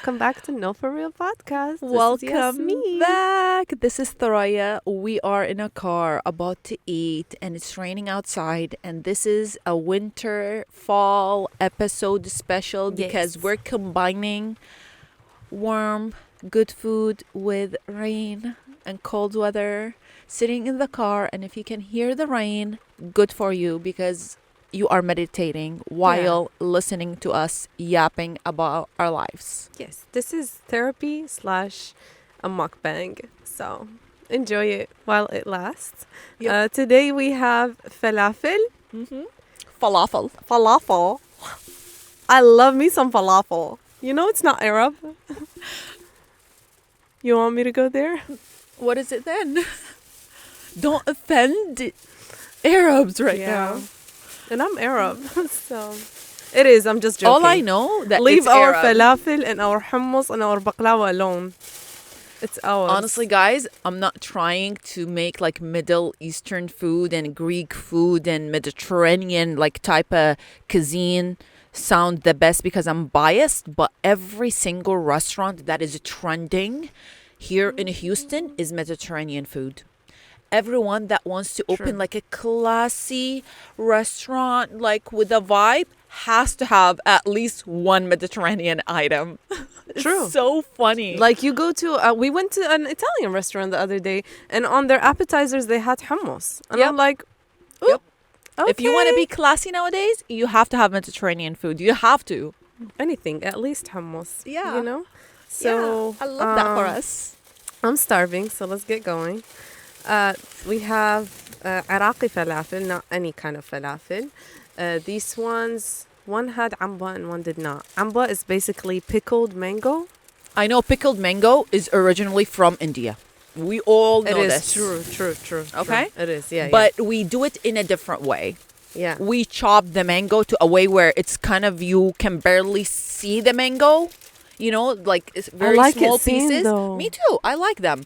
welcome back to No For Real Podcast. Welcome This is Yasmeen. back. This is Thuraya. We are in a car about to eat, and it's raining outside. And this is a winter fall episode special because Yes. we're combining warm, good food with rain and cold weather. Sitting in the car, and if you can hear the rain, good for you because you are meditating while listening to us yapping about our lives. Yes, this is therapy / a mukbang. So enjoy it while it lasts. Yep. Today we have falafel. Falafel. Falafel. I love me some falafel. You know it's not Arab. You want me to go there? What is it then? Don't offend Arabs right now. And I'm Arab, so it is. I'm just joking. All I know that Leave it's our Arab. falafel and our hummus and our baklava alone. It's ours. Honestly, guys, I'm not trying to make like Middle Eastern food and Greek food and Mediterranean like type of cuisine sound the best because I'm biased, but every single restaurant that is trending here in Houston is Mediterranean food. Everyone that wants to open True. like a classy restaurant like with a vibe has to have at least one Mediterranean item. True. It's so funny. Like you go to, we went to an Italian restaurant the other day, and on their appetizers they had hummus, and Yep. I'm like, ooh, Yep. okay. If you want to be classy nowadays, you have to have Mediterranean food. You have to. anything, at least hummus. Yeah. you know. So I love that for us. I'm starving, so let's get going. We have Iraqi falafel, not any kind of falafel. These ones, one had amba and one did not. Amba is basically pickled mango. I know pickled mango is originally from India. We all know It is this. true. Okay. It is, yeah. But we do it in a different way. yeah. We chop the mango to a way where it's kind of you can barely see the mango. You know, like it's very like small it seen, pieces. though. Me too. I like them.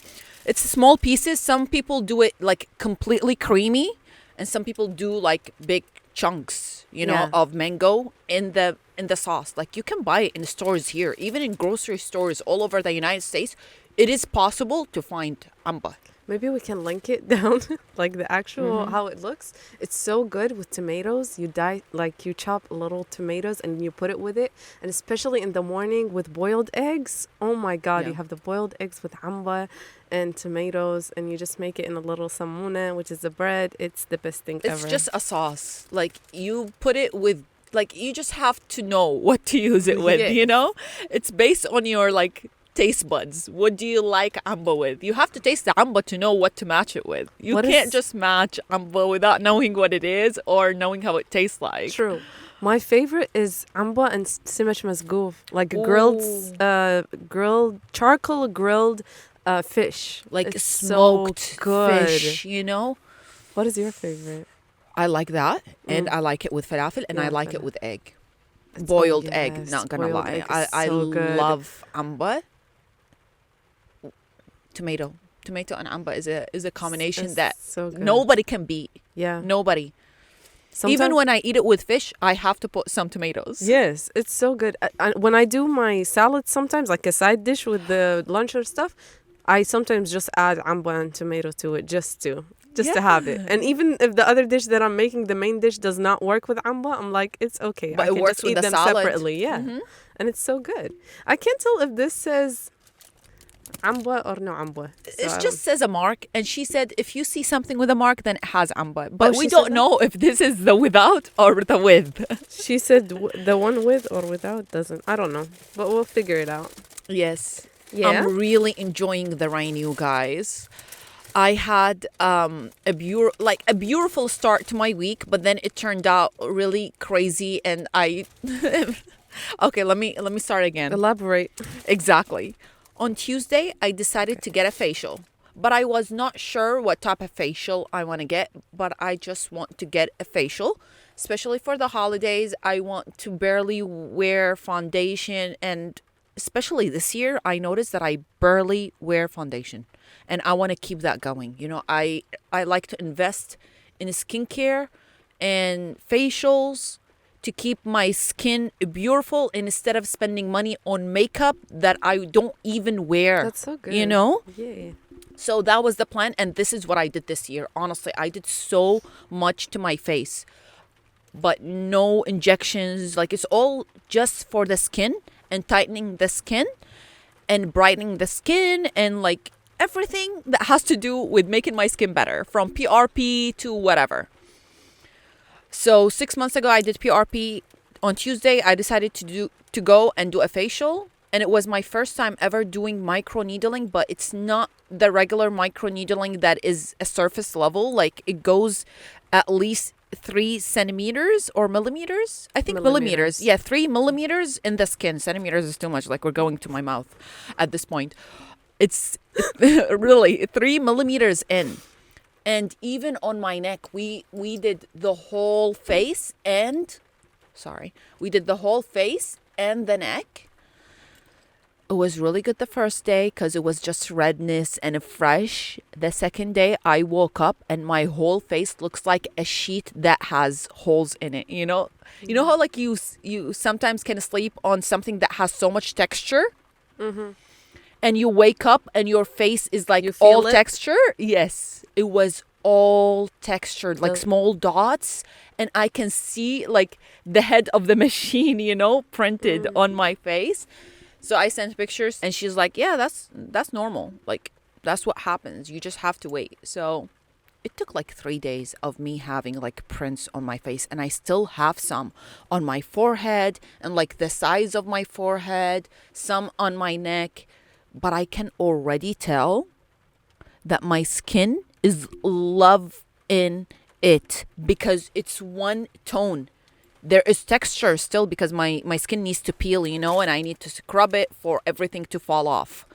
It's small pieces. Some people do it like completely creamy, and some people do like big chunks, Yeah. of mango in the sauce. Like you can buy it in stores here, even in grocery stores all over the United States. It is possible to find amba. Maybe we can link it down, like the actual Mm-hmm. how it looks. It's so good with tomatoes. You chop little tomatoes and you put it with it, and especially in the morning with boiled eggs. Oh my God! Yeah. You have the boiled eggs with amba and tomatoes, and you just make it in a little samuna, which is the bread. It's the best thing It's ever. just a sauce. Like you put it with. Like you just have to know what to use it with. Yes. It's based on your like taste buds. What do you like amba with? You have to taste the amba to know what to match it with. You What can't is- just match amba without knowing what it is or knowing how it tastes like. True. My favorite is amba and simach masgouf, like grilled charcoal grilled fish. Like It's smoked so good. fish, What is your favorite? I like that, and I like it with falafel, and I Yeah, like it falafel. with egg. It's- Boiled oh, egg, yes, not gonna boiled lie. egg is I so good. love amba. Tomato and amba is a combination It's that so good. nobody can beat. Yeah. Nobody. Sometimes- Even when I eat it with fish, I have to put some tomatoes. Yes, it's so good. When I do my salad, sometimes like a side dish with the lunch or stuff, I sometimes just add amba and tomato to it just to have it. Yeah. And even if the other dish that I'm making, the main dish, does not work with amba, I'm like, it's okay. But I it can works just with eat the them salad. separately. Yeah, Mhm. and it's so good. I can't tell if this says amba or no amba. So It I just says a mark, and she said if you see something with a mark, then it has amba. Oh, But she we said don't that? know if this is the without or the with. she said the one with or without doesn't. I don't know, but we'll figure it out. Yes. Yeah. I'm really enjoying the rain, you guys. I had a beautiful start to my week, but then it turned out really crazy, and I. Okay, let me start again. Elaborate. Exactly. On Tuesday, I decided to get a facial, but I was not sure what type of facial I want to get, but I just want to get a facial, especially for the holidays. I want to barely wear foundation, and especially this year, I noticed that I barely wear foundation, and I want to keep that going. I like to invest in skincare and facials to keep my skin beautiful instead of spending money on makeup that I don't even wear. That's so good. You know? Yeah. So that was the plan, and this is what I did this year. Honestly, I did so much to my face, but no injections. Like, it's all just for the skin and tightening the skin and brightening the skin and like everything that has to do with making my skin better, from PRP to whatever. So 6 months ago, I did PRP. On Tuesday, I decided to go and do a facial. And it was my first time ever doing micro needling, but it's not the regular micro needling that is a surface level. Like, it goes at least 3 centimeters or millimeters. I think millimeters. Yeah, 3 millimeters in the skin. Centimeters is too much. Like, we're going to my mouth at this point. It's really 3 millimeters in. And even on my neck, we did the whole face and, we did the whole face and the neck. It was really good the first day because it was just redness and fresh. The second day, I woke up and my whole face looks like a sheet that has holes in it, you know? You know how like you sometimes can sleep on something that has so much texture? Mm-hmm. And you wake up and your face is like all texture? Yes. It was all textured, like small dots. And I can see like the head of the machine, you know, printed on my face. So I sent pictures and she's like, yeah, that's normal. Like, that's what happens. You just have to wait. So it took like 3 days of me having like prints on my face. And I still have some on my forehead and like the sides of my forehead, some on my neck. But I can already tell that my skin is loving it because it's one tone. There is texture still because my skin needs to peel, you know, and I need to scrub it for everything to fall off.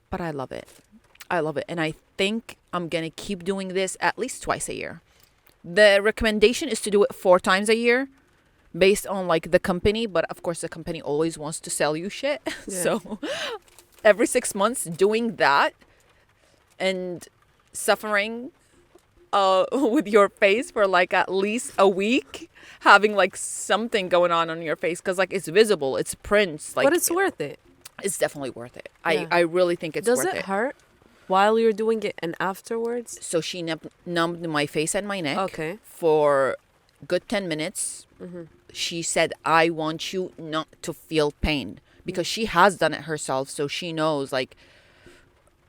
But I love it. I love it. And I think I'm going to keep doing this at least twice a year. The recommendation is to do it 4 times a year based on like the company. But of course, the company always wants to sell you shit. Yeah. So every 6 months doing that and suffering with your face for like at least a week, having like something going on your face because like it's visible, it's prints, like, but it's worth it. It's definitely worth it. Yeah. I really think it's worth it. Does it hurt while you're doing it and afterwards? So she numbed my face and my neck for good 10 minutes. Mm-hmm. She said, I want you not to feel pain because she has done it herself, so she knows like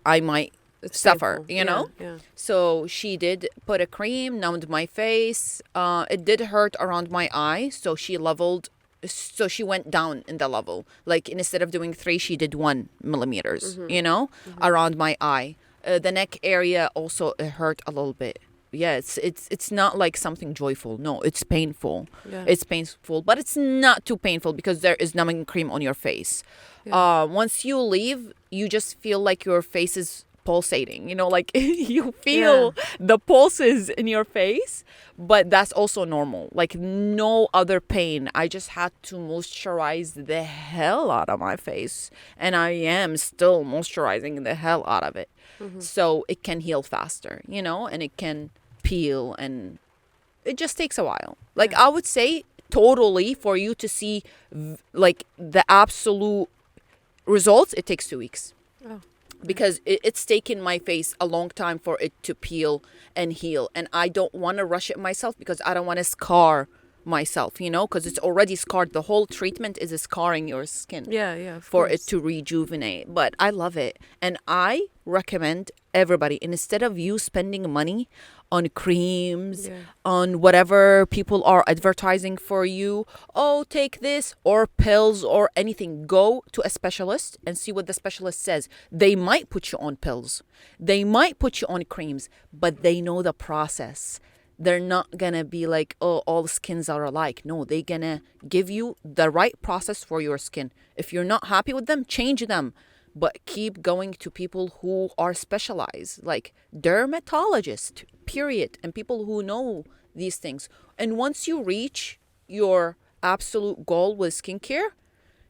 I might suffer, you know? Yeah. So she did put a cream, numbed my face. It did hurt around my eye, so she went down in the level. Like, instead of doing 3, she did 1 millimeters, you know, around my eye. The neck area also, it hurt a little bit. Yeah, it's not like something joyful. No, it's painful. Yeah. It's painful, but it's not too painful because there is numbing cream on your face. Yeah. Once you leave, you just feel like your face is pulsating, you know, like you feel the pulses in your face, but that's also normal. Like, no other pain. I just had to moisturize the hell out of my face, and I am still moisturizing the hell out of it, so it can heal faster, you know, and it can peel, and it just takes a while. Like, I would say totally for you to see like the absolute results, it takes 2 weeks. Because it's taken my face a long time for it to peel and heal. And I don't want to rush it myself because I don't want to scar myself, you know, because it's already scarred. The whole treatment is scarring your skin. For it to rejuvenate. But I love it. And I recommend everybody, instead of you spending money on creams, on whatever people are advertising for you, oh, take this, or pills or anything, go to a specialist and see what the specialist says. They might put you on pills, they might put you on creams, but they know the process. They're not gonna be like, oh, all skins are alike. No, they're gonna give you the right process for your skin. If you're not happy with them, change them. But keep going to people who are specialized, like dermatologists, period, and people who know these things. And once you reach your absolute goal with skincare,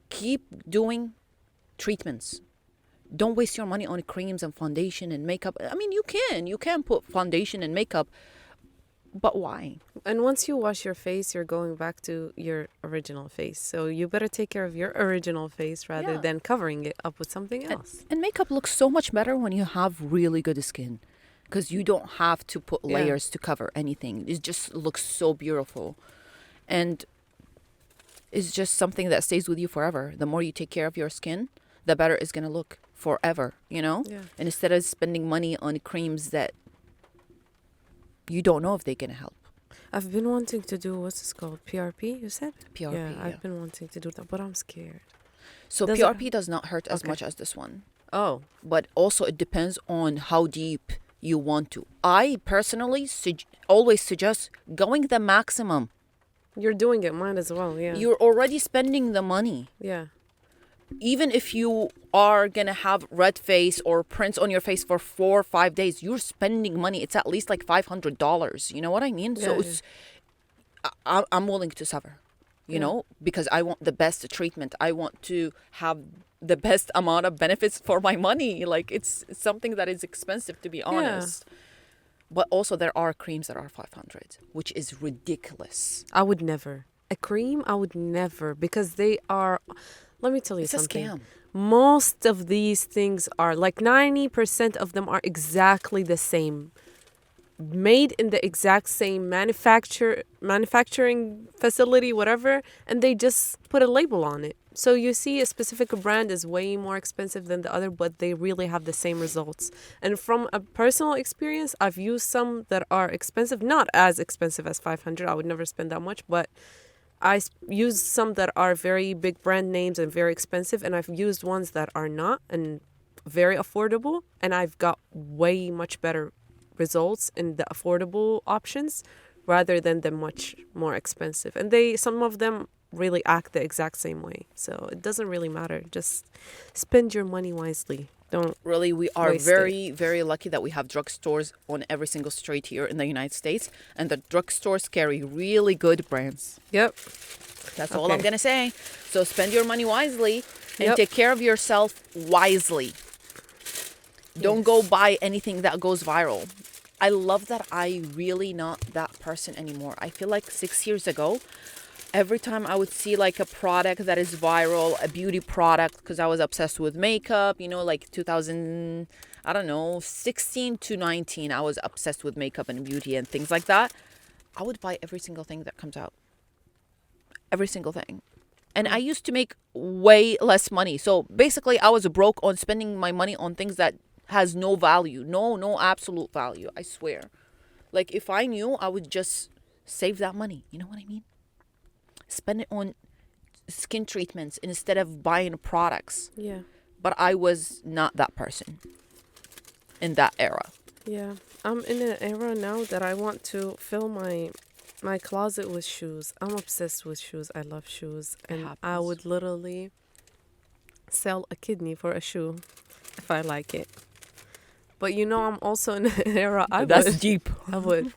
keep doing treatments. Don't waste your money on creams and foundation and makeup. I mean, you can put foundation and makeup, But why? And once you wash your face, you're going back to your original face. So you better take care of your original face rather Yeah. than covering it up with something else. And makeup looks so much better when you have really good skin, because you don't have to put Yeah. layers to cover anything. It just looks so beautiful. And it's just something that stays with you forever. The more you take care of your skin, the better it's going to look forever, you know? Yeah. And instead of spending money on creams that you don't know if they're going to help. I've been wanting to do, what's this called? PRP, you said? PRP, Yeah, yeah. I've been wanting to do that, but I'm scared. So Does PRP does not hurt as Okay. much as this one. Oh, But also it depends on how deep you want to. I personally always suggest going the maximum. you're doing it. Mine as well, yeah. You're already spending the money. Yeah. Even if you are going to have red face or prints on your face for 4 or 5 days, you're spending money. It's at least like $500. You know what I mean? Yeah, So yeah. it's, I'm willing to suffer, you Yeah. know, because I want the best treatment. I want to have the best amount of benefits for my money. Like it's something that is expensive, to be honest. But also there are creams that are 500, which is ridiculous. I would never. A cream, I would never, because they are, let me tell you It's a something. scam. Most of these things are, like 90% of them are exactly the same. Made in the exact same manufacturing facility, whatever, and they just put a label on it. So you see a specific brand is way more expensive than the other, but they really have the same results. And from a personal experience, I've used some that are expensive, not as expensive as 500. I would never spend that much, but used some that are very big brand names and very expensive, and I've used ones that are not and very affordable, and I've got way much better results in the affordable options rather than the much more expensive. And some of them really act the exact same way. So it doesn't really matter. Just spend your money wisely. Don't Really, we are waste very, very lucky that we have drugstores on every single street here in the United States. And the drugstores carry really good brands. Yep. That's all I'm Okay. going to say. So spend your money wisely and Yep. take care of yourself wisely. Don't go buy anything that goes viral. I love that I really not that person anymore. I feel like 6 years ago, every time I would see like a product that is viral, a beauty product, because I was obsessed with makeup, you know, like 2000, I don't know, 16 to 19, I was obsessed with makeup and beauty and things like that. I would buy every single thing that comes out. Every single thing. And I used to make way less money. So basically I was broke on spending my money on things that has no value. No absolute value. I swear. Like if I knew, I would just save that money. You know what I mean? Spend it on skin treatments instead of buying products. Yeah. But I was not that person in that era. Yeah. I'm in an era now that I want to fill my closet with shoes. I'm obsessed with shoes. I love shoes. And I happens. would literally sell a kidney for a shoe if I like it. But you know, I'm also in an era That's would. deep. I would.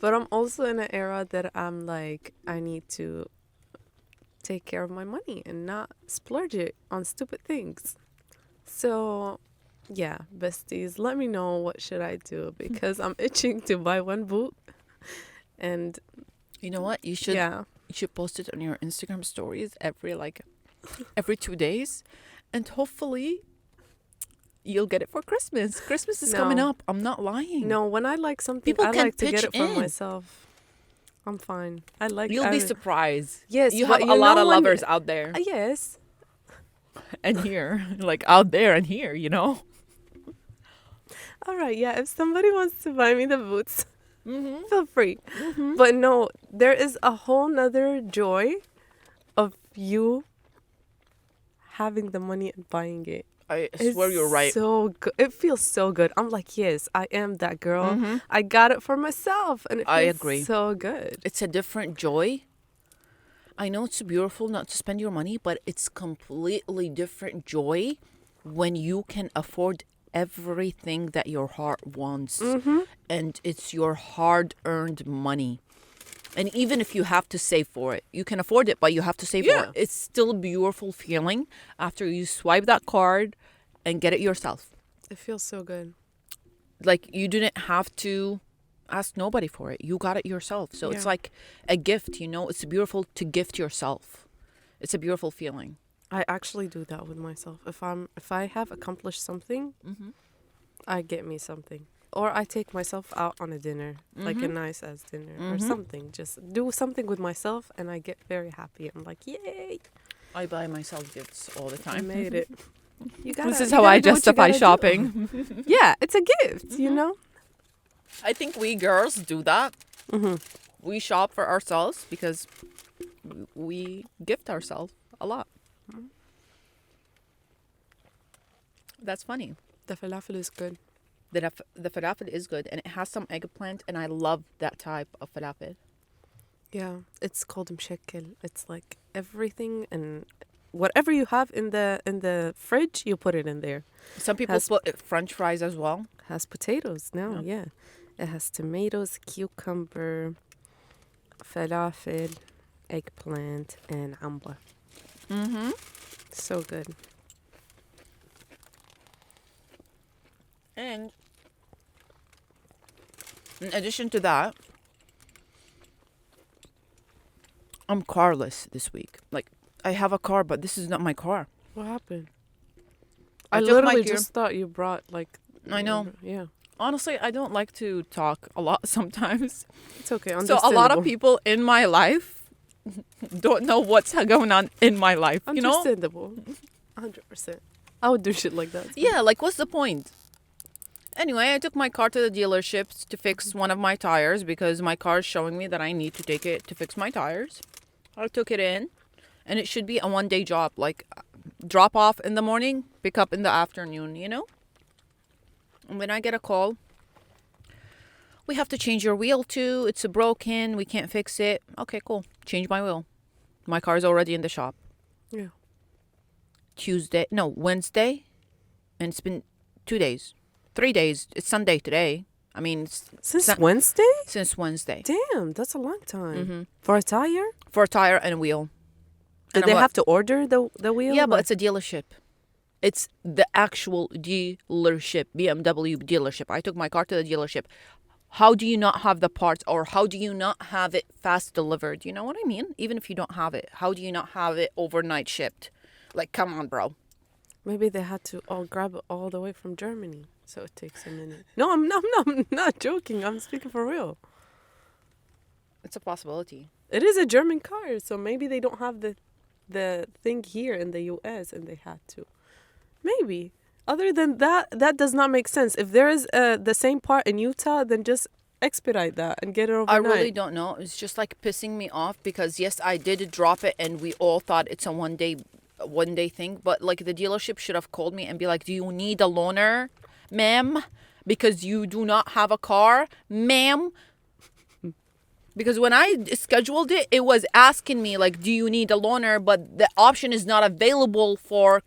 But I'm also in an era that I'm like, I need to take care of my money and not splurge it on stupid things. So, yeah, besties, let me know what should I do because I'm itching to buy one boot. And You know what? You should yeah, you should post it on your Instagram stories every 2 days, and hopefully you'll get it for Christmas. Christmas is coming No. up. I'm not lying. no, when I like something, People I can like to get pitch it for in. myself. I'm fine. I like You'll I, be surprised. Yes, You but have a lot know of when- lovers out there Yes. and here, like out there and here, you know. All right, yeah, if somebody wants to buy me the boots, Mm-hmm. feel free. But no, there is a whole nother joy of you having the money and buying it. I swear you're right. So good. It feels so good. I'm like, yes, I am that girl. Mhm. I got it for myself, and it feels I agree. so good. It's a different joy. I know it's beautiful not to spend your money, but it's completely different joy when you can afford everything that your heart wants, and it's your hard-earned money. And even if you have to save for it, you can afford it, but you have to save for Yeah. it. It's still a beautiful feeling after you swipe that card and get it yourself. It feels so good. Like you didn't have to ask nobody for it. You got it yourself. So it's Yeah. like a gift, It's beautiful to gift yourself. It's a beautiful feeling. I actually do that with myself. If I have accomplished something, Mm-hmm. I get me something. Or I take myself out on a dinner, like a Mhm. nice ass dinner or Mhm. something. Just do something with myself and I get very happy. I'm like, yay, I buy myself gifts all the I time. made it. You gotta, This is you how gotta I do what you justify gotta do. shopping. Yeah, it's a gift, you know? I think we girls do that. Mm-hmm. We shop for ourselves because we gift ourselves a lot. That's funny. The falafel is good. The falafel is good and it has some eggplant and I love that type of falafel. Yeah, it's called mshekkel. It's like everything and whatever you have in the fridge, you put it in there. Some people Has- put French fries as well. Has potatoes now, Yeah. yeah. It has tomatoes, cucumber, falafel, eggplant, and amba. Mm-hmm. So good. And in addition to that, I'm carless this week. Like, I have a car, but this is not my car. What happened? I I took my literally gear- just thought you brought like. I know. Yeah, Honestly, I don't like to talk a lot sometimes. it's okay. So a lot of Understandable. people in my life don't know what's going on in my life, Understandable. 100%. I would do shit like that. too. Yeah, like what's the point? Anyway, I took my car to the dealership to fix one of my tires because my car is showing me that I need to take it to fix my tires. I took it in, and it should be a one-day job, like drop off in the morning, pick up in the afternoon, And when I get a call, we have to change your wheel too. It's broken. We can't fix it. Okay, cool. Change my wheel. My car is already in the shop. Yeah. Wednesday, and it's been 2 days, 3 days. It's Sunday today. I mean, Since Sun- Wednesday? since Wednesday. Damn, that's a long time. Mm-hmm. For a tire? For a tire and a wheel. Did And they I'm have to order the wheel? Yeah, but Like- it's a dealership. It's the actual dealership, BMW dealership. I took my car to the dealership. How do you not have the parts, or how do you not have it fast delivered? You know what I mean? Even if you don't have it, how do you not have it overnight shipped? Like, come on, bro. Maybe they had to all grab it all the way from Germany, so it takes a minute. No, I'm not joking. I'm speaking for real. It's a possibility. It is a German car, so maybe they don't have the thing here in the U.S. and they had to. Maybe. Other than that, that does not make sense. If there is the same part in Utah, then just expedite that and get it I overnight. really don't know. It's just like pissing me off because yes, I did drop it and we all thought it's a one day thing, but like the dealership should have called me and be like, "Do you need a loaner, ma'am? Because you do not have a car, ma'am." Because when I scheduled it, it was asking me like, "Do you need a loaner?" But the option is not available for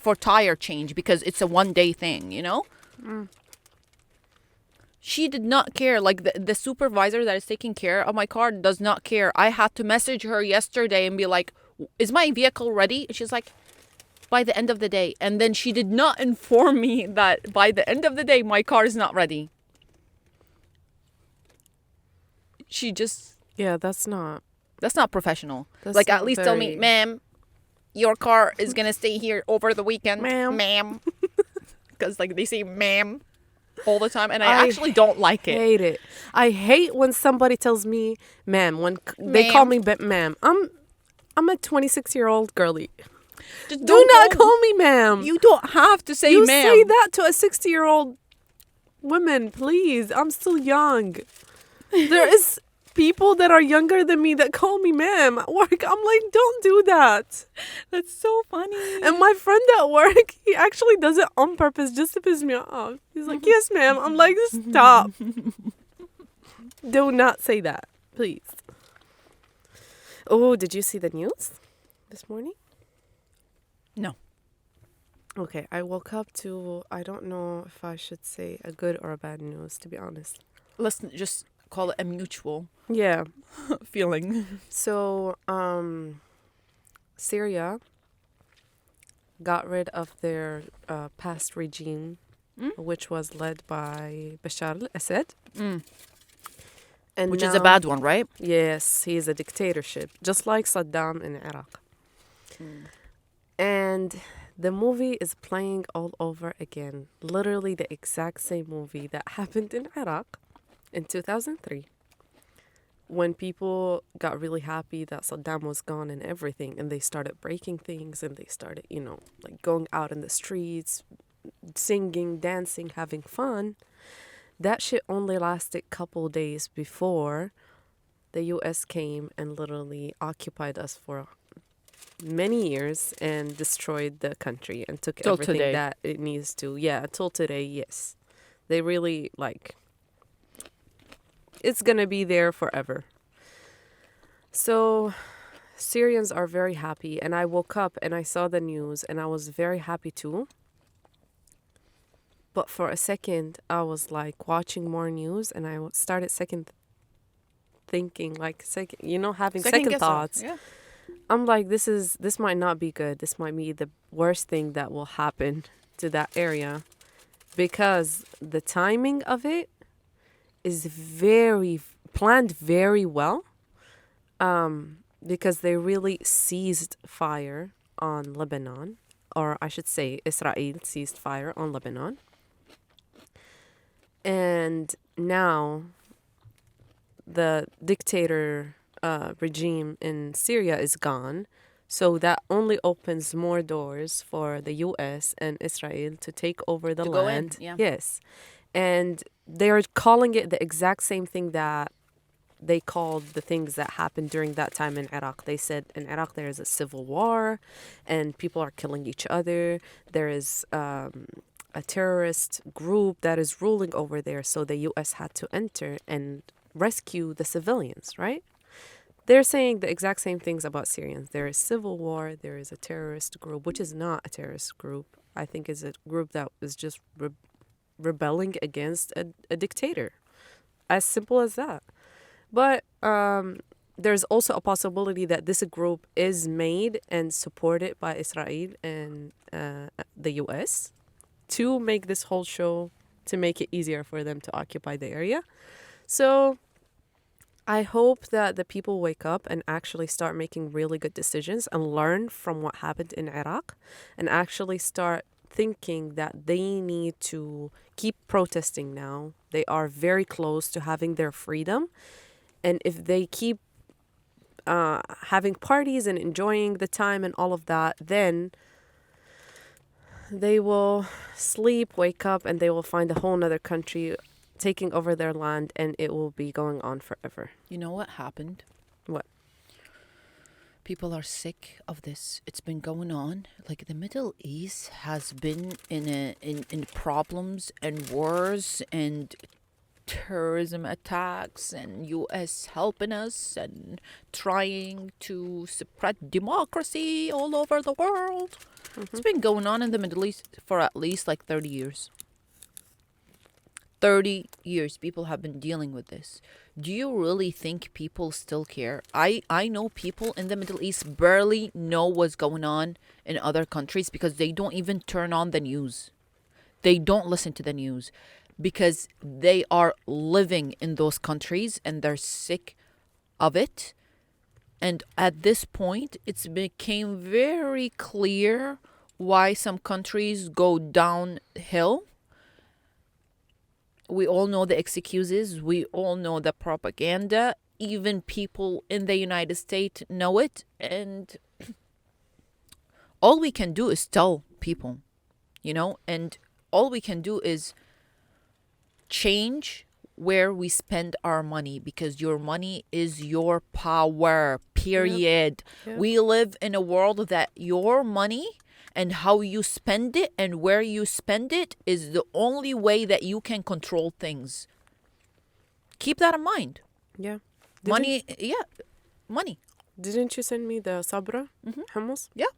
for tire change because it's a one-day thing, She did not care. Like the supervisor that is taking care of my car does not care. I had to message her yesterday and be like, "Is my vehicle ready?" And she's like, "By the end of the day." And then she did not inform me that by the end of the day, my car is not ready. She just, Yeah, that's not. that's not professional. That's Like, at not least tell me, very- "Ma'am, your car is going to stay here over the weekend." Ma'am. Ma'am. Because, like, they say ma'am all the time. And I I actually don't like it. Hate it. I hate when somebody tells me, "Ma'am." When they call me ma'am, I'm a 26-year-old girlie. Just Do not call me ma'am. You don't have to say You ma'am. say that to a 60-year-old woman, please. I'm still young. There is people that are younger than me that call me ma'am at work. I'm like, don't do that. That's so funny. And my friend at work, he actually does it on purpose just to piss me off. He's like, "Yes, ma'am." I'm like, stop. Do not say that, please. Oh, did you see the news this morning? No. Okay, I woke up to, I don't know if I should say a good or a bad news, to be honest. Let's just call it a mutual Yeah. feeling. So, Syria got rid of their past regime, which was led by Bashar al-Assad. And Which is a now, bad one, right? yes, he is a dictatorship, just like Saddam in Iraq. And the movie is playing all over again. Literally the exact same movie that happened in Iraq in 2003 when people got really happy that Saddam was gone and everything, and they started breaking things and they started, like going out in the streets, singing, dancing, having fun. That shit only lasted couple days before the US came and literally occupied us for many years and destroyed the country and took Till everything today. that it needs to. Yeah, till today, yes. They really it's gonna be there forever. So Syrians are very happy, and I woke up and I saw the news and I was very happy too. But for a second, I was like watching more news and I started second thinking, having second guessing. thoughts. Yeah. I'm like, this might not be good. This might be the worst thing that will happen to that area because the timing of it is very planned very well. Because they really seized fire on Lebanon, or I should say, Israel seized fire on Lebanon. And now the dictator regime in Syria is gone. So that only opens more doors for the US and Israel to take over the To go in, land. yeah. Yes. And they're calling it the exact same thing that they called the things that happened during that time in Iraq. They said in Iraq there is a civil war and people are killing each other. There is a terrorist group that is ruling over there. So the US had to enter and rescue the civilians, right? They're saying the exact same things about Syrians. There is civil war. There is a terrorist group, which is not a terrorist group. I think is a group that is just rebelling against a dictator. As simple as that. But there's also a possibility that this group is made and supported by Israel and the US to make this whole show, to make it easier for them to occupy the area. So I hope that the people wake up and actually start making really good decisions and learn from what happened in Iraq and actually start thinking that they need to keep protesting now. They are very close to having their freedom. And if they keep having parties and enjoying the time and all of that, then they will sleep, wake up, and they will find a whole nother country taking over their land, and it will be going on forever. You know what happened? What? People are sick of this. It's been going on. Like the Middle East has been in problems and wars and terrorism attacks, and US helping us and trying to spread democracy all over the world. It's been going on in the Middle East for at least like 30 years. 30 years people have been dealing with this. Do you really think people still care? I know people in the Middle East barely know what's going on in other countries because they don't even turn on the news. They don't listen to the news because they are living in those countries and they're sick of it. And at this point, it's became very clear why some countries go downhill. We all know the excuses. We all know the propaganda. Even people in the United States know it. And all we can do is tell people, and all we can do is change where we spend our money because your money is your power, period. Yep. We live in a world that your money and how you spend it and where you spend it is the only way that you can control things. Keep that in mind. Yeah. Money. Didn't you send me the sabra hummus? Yeah.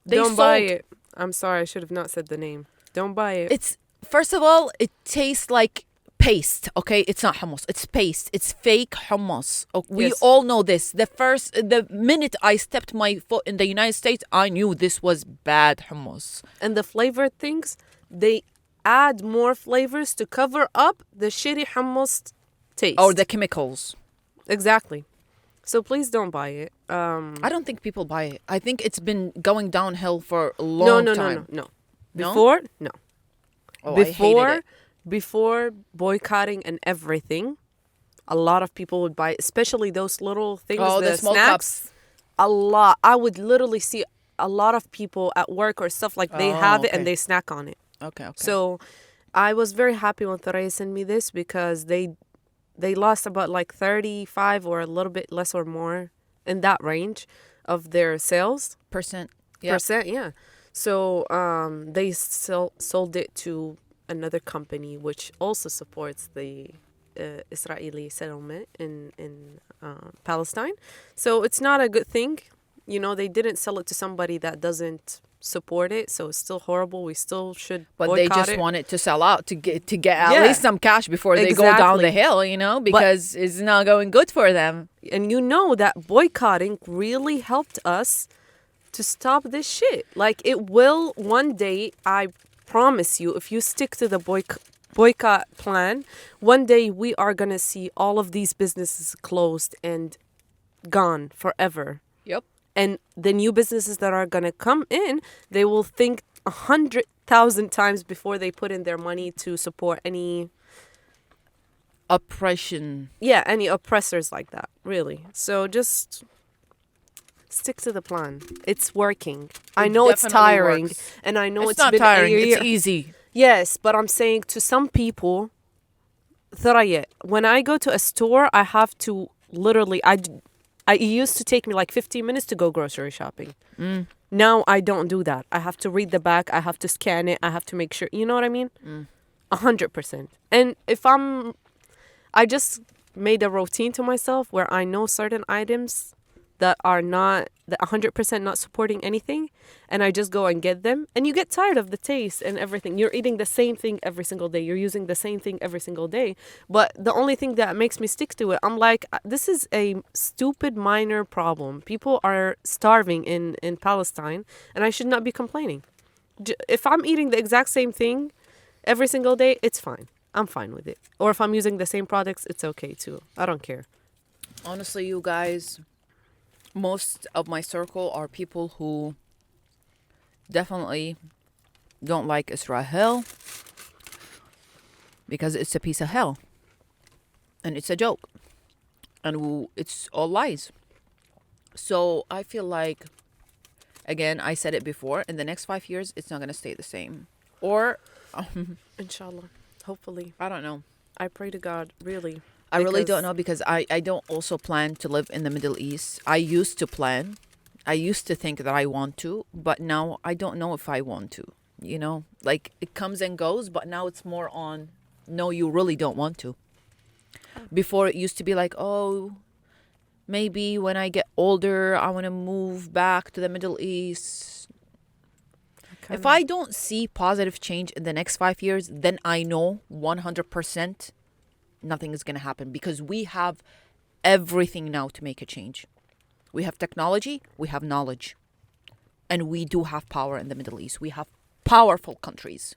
Don't buy it. I'm sorry, I should have not said the name. Don't buy it. It's, first of all, it tastes like paste, okay? It's not hummus. It's paste. It's fake hummus. We all know this. The minute I stepped my foot in the United States, I knew this was bad hummus. And the flavored things, they add more flavors to cover up the shitty hummus taste. Or the chemicals. Exactly. So please don't buy it. I don't think people buy it. I think it's been going downhill for a No, long no, no, time. no, no. No? Before, no. Oh, I hated it. Before boycotting and everything, a lot of people would buy, especially those little things, Oh, the the small snacks. cups. A lot. I would literally see a lot of people at work or stuff like they Oh, have it okay. and they snack on it. Okay. So I was very happy when Thuraya sent me this because they lost about like 35 or a little bit less or more in that range of their sales percent. Yeah. percent. Yeah. So they sold it to another company which also supports the Israeli settlement in Palestine. So it's not a good thing. You know, they didn't sell it to somebody that doesn't support it, so it's still horrible. We still should But they boycott just it. want it to sell out to get at Yeah. least some cash before they go down the Exactly. hill, you know, because it's not going good for them. And you know that boycotting really helped us to stop this shit. Like it will one day, I promise you, if you stick to the boycott plan, one day we are going to see all of these businesses closed and gone forever. Yep. And the new businesses that are going to come in, they will think 100,000 times before they put in their money to support any Oppression. any oppressors like that, really. So just stick to the plan. It's working. I know it's definitely tiring, works. and I know It's not been tiring. a year. It's easy. Yes, but I'm saying to some people, Thuraya, when I go to a store, I have to literally, it used to take me like 15 minutes to go grocery shopping. Now I don't do that. I have to read the back. I have to scan it. I have to make sure. You know what I mean? 100%. And I just made a routine to myself where I know certain items that are not, that 100% not supporting anything, and I just go and get them. And you get tired of the taste and everything. You're eating the same thing every single day. You're using the same thing every single day. But the only thing that makes me stick to it, I'm like, this is a stupid minor problem. People are starving in Palestine, and I should not be complaining. If I'm eating the exact same thing every single day, it's fine. I'm fine with it. Or if I'm using the same products, it's okay too. I don't care. Honestly, you guys, most of my circle are people who definitely don't like Israel because it's a piece of hell and it's a joke and it's all lies. So I feel like, again, I said it before, in the next 5 years, it's not going to stay the same. Or, Inshallah. Hopefully. I don't know. I pray to God, really. I really Because- don't know because I don't also plan to live in the Middle East. I used to plan. I used to think that I want to, but now I don't know if I want to. You know, like it comes and goes, but now it's more on, no, you really don't want to. Before it used to be like, oh, maybe when I get older, I want to move back to the Middle East. If I don't see positive change in the next 5 years, then I know 100% nothing is going to happen because we have everything now to make a change. We have technology, we have knowledge, and we do have power in the Middle East. We have powerful countries.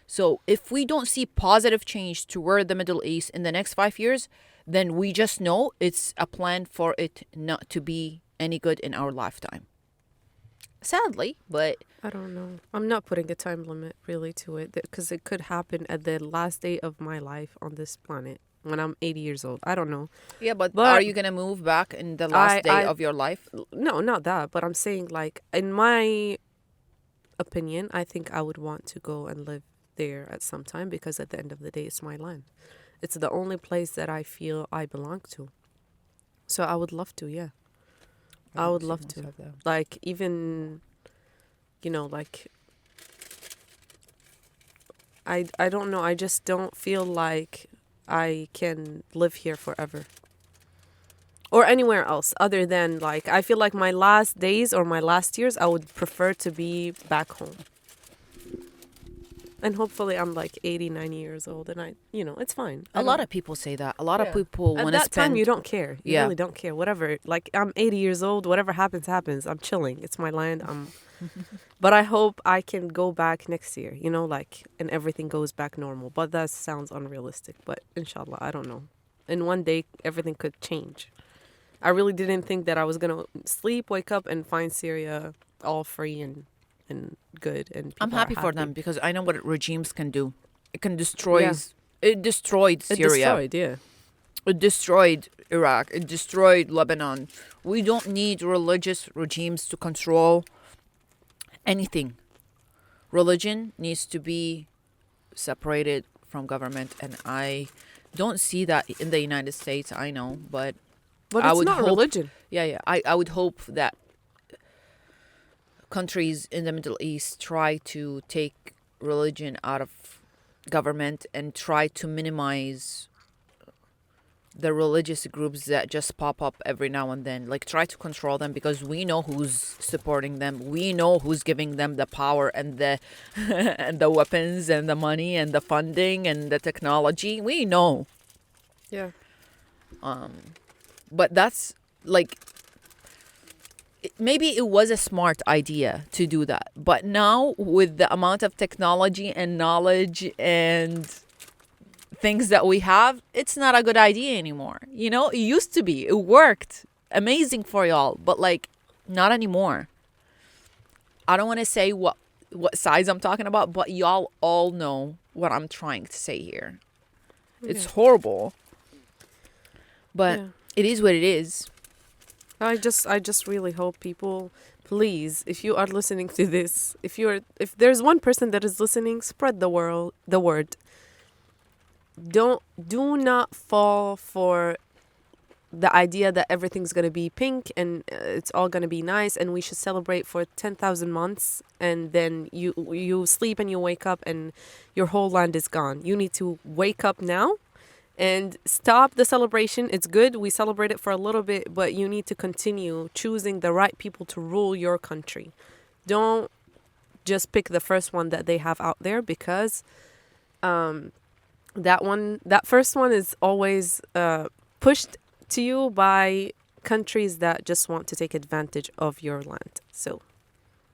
So if we don't see positive change toward the Middle East in the next 5 years, then we just know it's a plan for it not to be any good in our lifetime. Sadly, but I don't know. I'm not putting a time limit really to it because it could happen at the last day of my life on this planet when I'm 80 years old. I don't know. yeah, but But are you going to move back in the last day I- of your life? No, not that. But I'm saying, like, in my opinion, I think I would want to go and live there at some time because at the end of the day, it's my land. It's the only place that I feel I belong to. So I would love to, yeah. I would love to. Like, even, you know, like, I don't know. I just don't feel like I can live here forever. Or anywhere else other than, like, I feel like my last days or my last years, I would prefer to be back home. And hopefully I'm like 80, 90 years old and it's fine. A lot of people say that. A lot of Yeah. people At want to that spend. time, you don't care. You Yeah. really don't care. Whatever. Like, I'm 80 years old. Whatever happens, happens. I'm chilling. It's my land. But I hope I can go back next year, like, and everything goes back normal. But that sounds unrealistic. But inshallah, I don't know. in one day everything could change. I really didn't think that I was gonna sleep, wake up, and find Syria all free and good, and people I'm are happy for them because I know what regimes can do. It can destroy. Yeah. It destroyed It Syria. destroyed, yeah. It destroyed Iraq. It destroyed Lebanon. We don't need religious regimes to control anything. Religion needs to be separated from government, and I don't see that in the United States. I know, but But I it's would not hope- religion. yeah. I would hope that countries in the Middle East try to take religion out of government and try to minimize the religious groups that just pop up every now and then. Like, try to control them, because we know who's supporting them. We know who's giving them the power and the and the weapons and the money and the funding and the technology. We know. Yeah. But that's like, maybe it was a smart idea to do that. But now, with the amount of technology and knowledge and things that we have, it's not a good idea anymore. You know, it used to be. It worked amazing for y'all, but like, not anymore. I don't want to say what size I'm talking about, but y'all all know what I'm trying to say here. It's horrible. But Yeah. it is what it is. I just really hope people, please, if you are listening to this, if there's one person that is listening, spread the word. Do not fall for the idea that everything's going to be pink and it's all going to be nice and we should celebrate for 10,000 months, and then you sleep and you wake up and your whole land is gone. You need to wake up now and stop the celebration. It's good. We celebrate it for a little bit, but you need to continue choosing the right people to rule your country. Don't just pick the first one that they have out there, because that first one is always pushed to you by countries that just want to take advantage of your land. So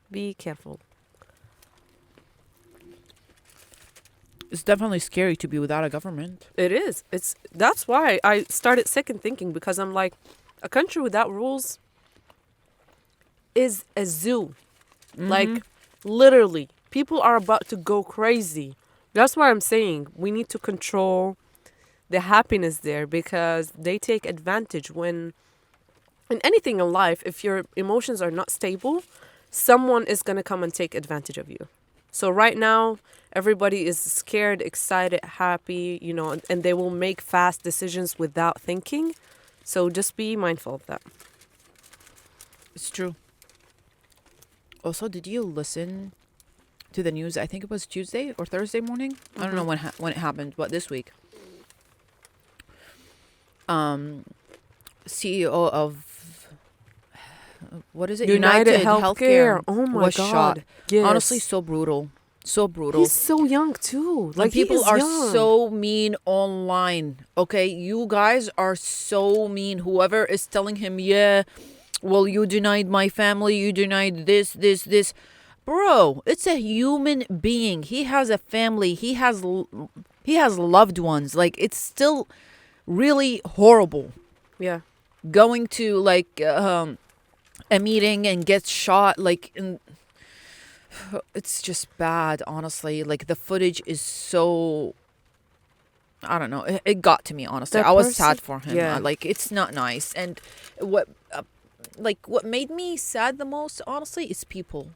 be careful. It's definitely scary to be without a government. It is. That's why I started second thinking, because I'm like, a country without rules is a zoo. Like, literally, people are about to go crazy. That's why I'm saying we need to control the happiness there, because they take advantage when, in anything in life, if your emotions are not stable, someone is going to come and take advantage of you. So right now, everybody is scared, excited, happy, and they will make fast decisions without thinking. So just be mindful of that. It's true. Also, did you listen to the news? I think it was Tuesday or Thursday morning. I don't know when it happened, but this week. CEO of what is it? United Healthcare. Oh my was God. shot. Yes. Honestly, so brutal. So brutal. He's so young too. Like, people he is are young. so mean online. Okay, you guys are so mean. Whoever is telling him, yeah, well, you denied my family, you denied this. Bro, it's a human being. He has a family. He has loved ones. Like, it's still really horrible. Yeah. Going to like a meeting and get shot, like, it's just bad, honestly. Like, the footage is so, I don't know, it got to me, honestly. I was sad for him. Yeah. Like, it's not nice. And what made me sad the most, honestly, is people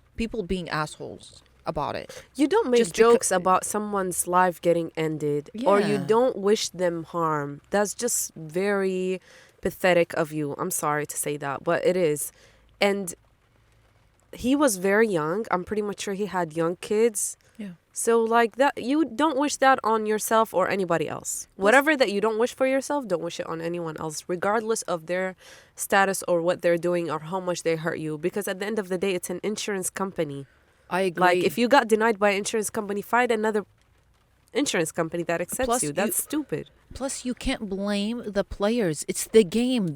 being assholes about it. You don't make Just jokes about someone's life getting ended, or you Yeah. don't wish them harm. That's just very pathetic of you. I'm sorry to say that, but it is. And he was very young. I'm pretty much sure he had young kids. Yeah. So like that, you don't wish that on yourself or anybody else. Whatever that you don't wish for yourself, don't wish it on anyone else, regardless of their status or what they're doing or how much they hurt you. Because at the end of the day, it's an insurance company. I agree. Like, if you got denied by an insurance company, find another insurance company that accepts Plus, you. That's stupid. Plus, you can't blame the players. It's the game.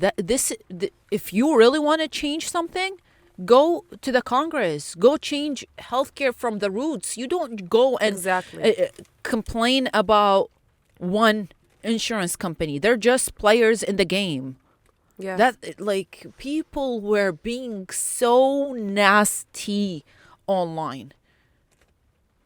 If you really want to change something, go to the Congress. Go change healthcare from the roots. You don't go and Exactly. complain about one insurance company. They're just players in the game. Yeah. That, like, people were being so nasty online,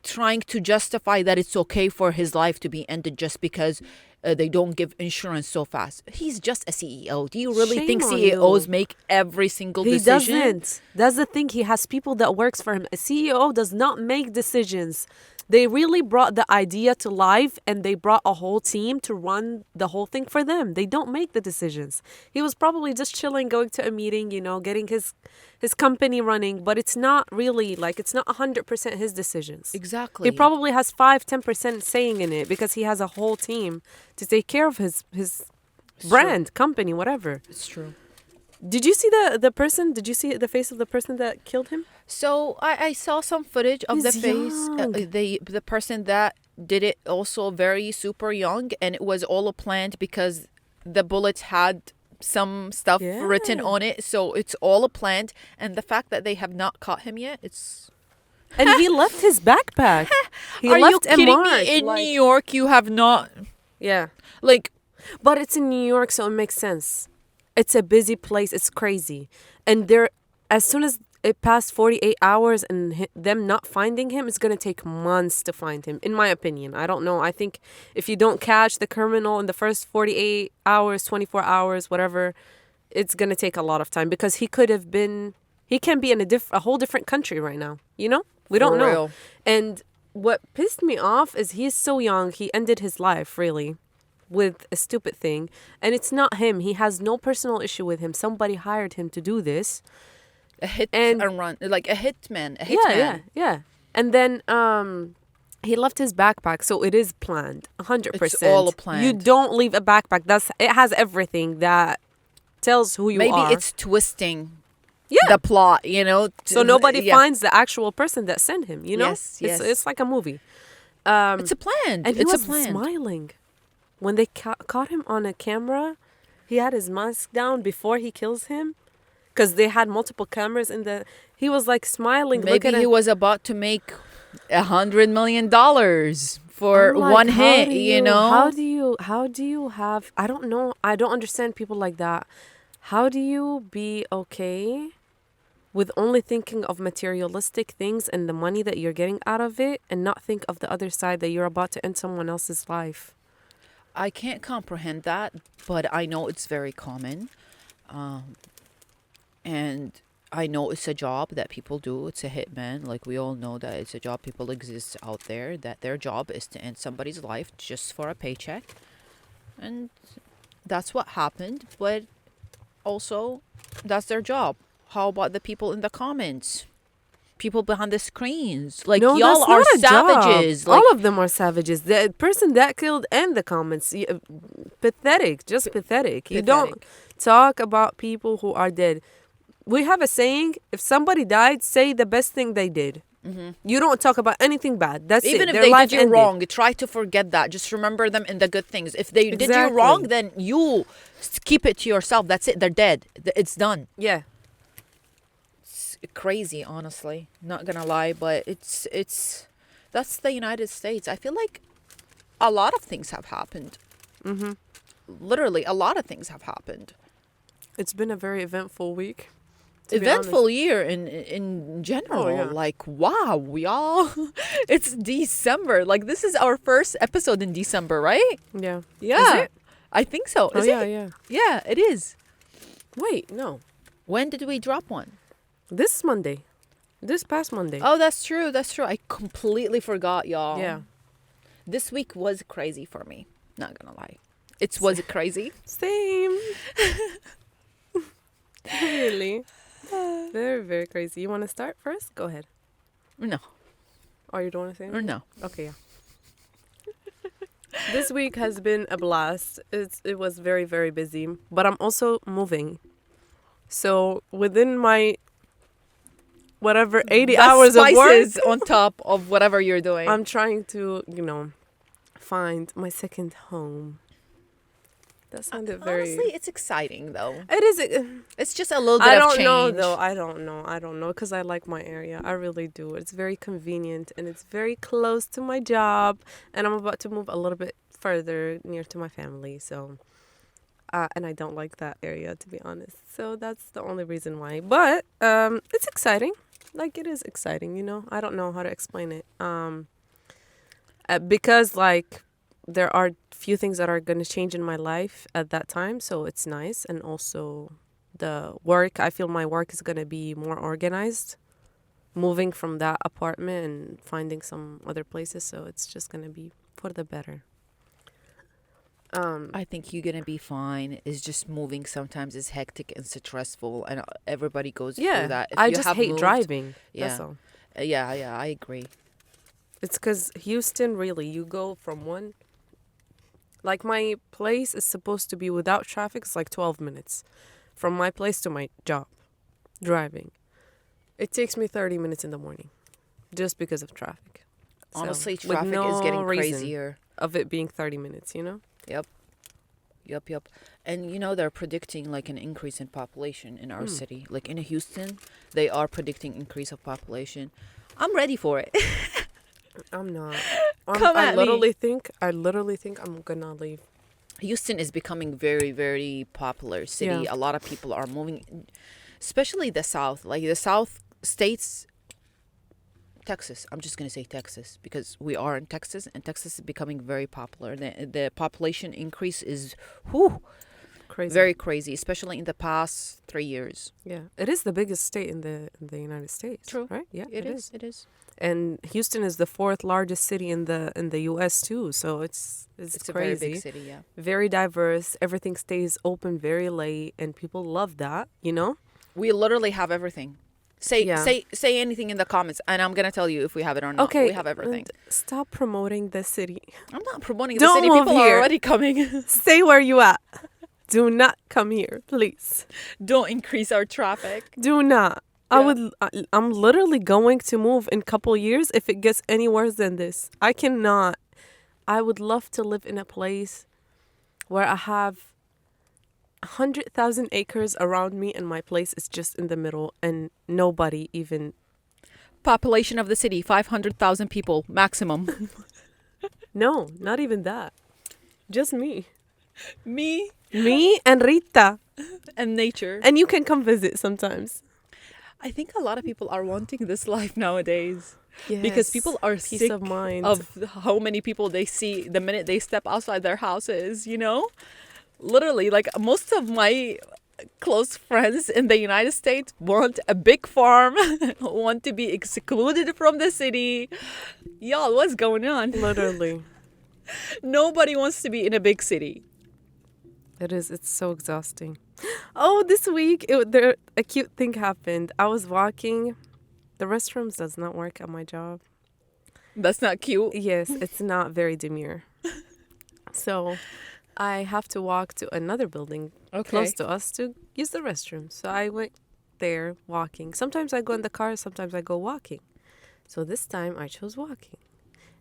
trying to justify that it's okay for his life to be ended just because they don't give insurance so fast. He's just a CEO. Do you really Shame think on CEOs you. make every single He decision? doesn't. That's the thing. He has people that works for him. A CEO does not make decisions. They really brought the idea to life, and they brought a whole team to run the whole thing for them. They don't make the decisions. He was probably just chilling, going to a meeting, getting his company running, but it's not really like it's not 100% his decisions. Exactly. He probably has 5-10% saying in it because he has a whole team to take care of his brand, company, whatever. It's true. Did you see the person? Did you see the face of the person that killed him? So I saw some footage of the He's face. young. The person that did it also very super young, and it was all a plant because the bullets had some stuff written Yeah. on it. So it's all a plant, and the fact that they have not caught him yet, it's. And he left his backpack. He Are you left a kidding mark, me? In like- New York, you have not, Yeah. like, But it's in New York, so it makes sense. It's a busy place. It's crazy. And as soon as it passed 48 hours and them not finding him, it's going to take months to find him, in my opinion. I don't know. I think if you don't catch the criminal in the first 48 hours, 24 hours, whatever, it's going to take a lot of time because he can be in a whole different country right now. We don't For know. real. And what pissed me off is he's so young. He ended his life, really, with a stupid thing. And it's not him. He has no personal issue with him. Somebody hired him to do this. a hit And- and run, like a hitman. A hitman. Yeah. And then he left his backpack, so it is planned, 100%. It's all planned. You don't leave a backpack. It has everything that tells who you Maybe are. it's twisting Yeah. the plot, So nobody yeah. finds the actual person that sent him. Yes, yes. It's like a movie. It's a plan. And he It's was a plan. smiling when they caught him on a camera. He had his mask down before he kills him, because they had multiple cameras in the. He was like smiling. Maybe looking he at, was about to make $100 million for I'm like, one how hit. do How do you have? I don't know. I don't understand people like that. How do you be okay with only thinking of materialistic things and the money that you're getting out of it, and not think of the other side that you're about to end someone else's life? I can't comprehend that, but I know it's very common. And I know it's a job that people do. It's a hitman. Like, we all know that it's a job people exist out there, that their job is to end somebody's life just for a paycheck. And that's what happened. But also, that's their job. How about the people in the comments? People behind the screens? Like, No, y'all that's are not a job. savages. Like, All of them are savages. The person that killed and the comments, pathetic, just pathetic. You don't talk about people who are dead. We have a saying: if somebody died, say the best thing they did. You don't talk about anything bad. That's even it. if Their they life did you ended. wrong, try to forget that. Just remember them in the good things. If they did you wrong, Exactly. then you keep it to yourself. That's it. They're dead. It's done. Yeah. It's crazy, honestly. Not gonna lie, but it's that's the United States. I feel like a lot of things have happened. Literally, a lot of things have happened. It's been a very eventful week. To be Eventful year in general. Oh, yeah. Like, wow, y'all. It's December. Like, this is our first episode in December, right? honest. Yeah. Yeah. Is it? I think so. Oh, Is yeah, it? yeah. Yeah, it is. Wait, no. When did we drop one? This Monday. This past Monday. Oh, that's true. That's true. I completely forgot, y'all. Yeah. This week was crazy for me. Not gonna lie. Was it crazy? Same. Really. Very, very crazy. You want to start first? Go ahead. No. Or you don't want to say anything? No. Okay, yeah. This week has been a blast. It was very, very busy. But I'm also moving. So within my 80 hours of work, Spices on top of whatever you're doing. I'm trying to, find my second home. That sounded very... Honestly, it's exciting though. It is... It's just a little bit I of don't change. know though. I don't know because I like my area. I really do. It's very convenient and it's very close to my job. And I'm about to move a little bit further near to my family. So, and I don't like that area, to be honest. So that's the only reason why. But it's exciting. Like, it is exciting, you know? I don't know how to explain it. Because, like, there are few things that are going to change in my life at that time. So it's nice. And also the work, I feel my work is going to be more organized. Moving from that apartment and finding some other places. So it's just going to be for the better. I think you're gonna be fine. It's just moving sometimes is hectic and stressful, and everybody goes through Yeah, that. If I you just have hate moved, driving. That's yeah, all. yeah, I agree. It's because Houston, really, you go from one. Like, my place is supposed to be without traffic. It's like 12 minutes from my place to my job, driving. It takes me 30 minutes in the morning just because of traffic. So, Honestly, with traffic is no getting reason crazier. of it being 30 minutes, you know? Yep, yep. And they're predicting like an increase in population in our city. Like in Houston, they are predicting increase of population. I'm ready for it. I'm not. Come I at me. literally think I'm gonna leave. Houston is becoming very, very popular city. Yeah. A lot of people are moving, especially the South. Like the South states, Texas. I'm just gonna say Texas because we are in Texas, and Texas is becoming very popular. The population increase is Crazy. very crazy, especially in the past 3 years. Yeah. It is the biggest state in the United States. True. Right? Yeah, It is. It is. And Houston is the fourth largest city in the US too. So it's It's a crazy. very big city. Yeah. Very diverse. Everything stays open very late, and people love that, you know? We literally have everything. Say Yeah. say anything in the comments, and I'm gonna tell you if we have it or not. Okay. We have everything. Stop promoting the city. I'm not promoting the Don't city. move People are here. already coming. Stay where you at. Do not come here, please. Don't increase our traffic. Do not. Yeah. I'm literally going to move in a couple years if it gets any worse than this. I cannot. I would love to live in a place where I have 100,000 acres around me and my place is just in the middle and nobody even. Population of the city 500,000 people maximum. No, not even that. Just me. Me Me and Rita. and nature. And you can come visit sometimes. I think a lot of people are wanting this life nowadays. Because people are Peace sick of mind. of how many people they see the minute they step outside their houses, Literally, like most of my close friends in the United States want a big farm, want to be excluded from the city. Y'all, what's going on? Literally. Nobody wants to be in a big city. It is. It's so exhausting. Oh, this week, a cute thing happened. I was walking. The restrooms does not work at my job. That's not cute. Yes, it's not very demure. So I have to walk to another building close to us to use the restroom. So I went there walking. Sometimes I go in the car, sometimes I go walking. So this time I chose walking.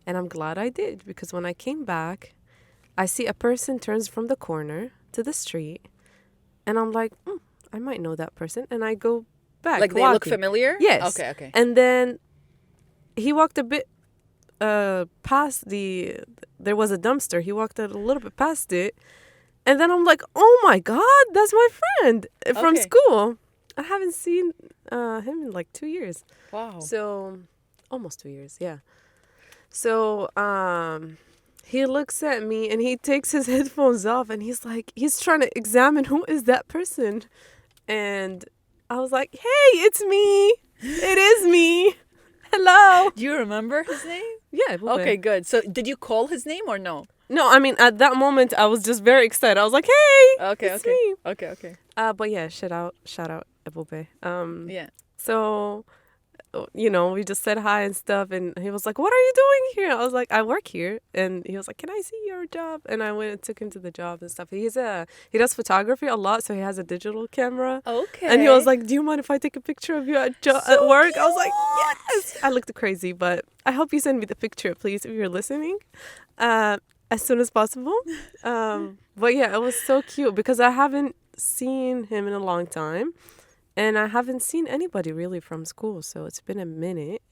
And I'm glad I did because when I came back, I see a person turns from the corner to the street. And I'm like, I might know that person. And I go back. Like they walking. look familiar? Yes. Okay. And then he walked a bit past there was a dumpster. He walked a little bit past it. And then I'm like, oh my God, that's my friend from school. I haven't seen him in like 2 years. Wow. So almost 2 years, yeah. So he looks at me and he takes his headphones off and he's trying to examine who is that person. And I was like, hey, it's me. It is me. Hello. Do you remember his name? Yeah. Okay, good. So did you call his name or no? No, I mean, at that moment, I was just very excited. I was like, hey, it's me. Okay. But yeah, shout out, Ebube. Yeah. So, we just said hi and stuff. And he was like, what are you doing here? I was like, I work here. And he was like, can I see your job? And I went and took him to the job and stuff. He does photography a lot. So he has a digital camera. Okay. And he was like, do you mind if I take a picture of you at work? I was like, yes. I looked crazy, but I hope you send me the picture, please, if you're listening, as soon as possible. But yeah, it was so cute because I haven't seen him in a long time. And I haven't seen anybody really from school, so it's been a minute.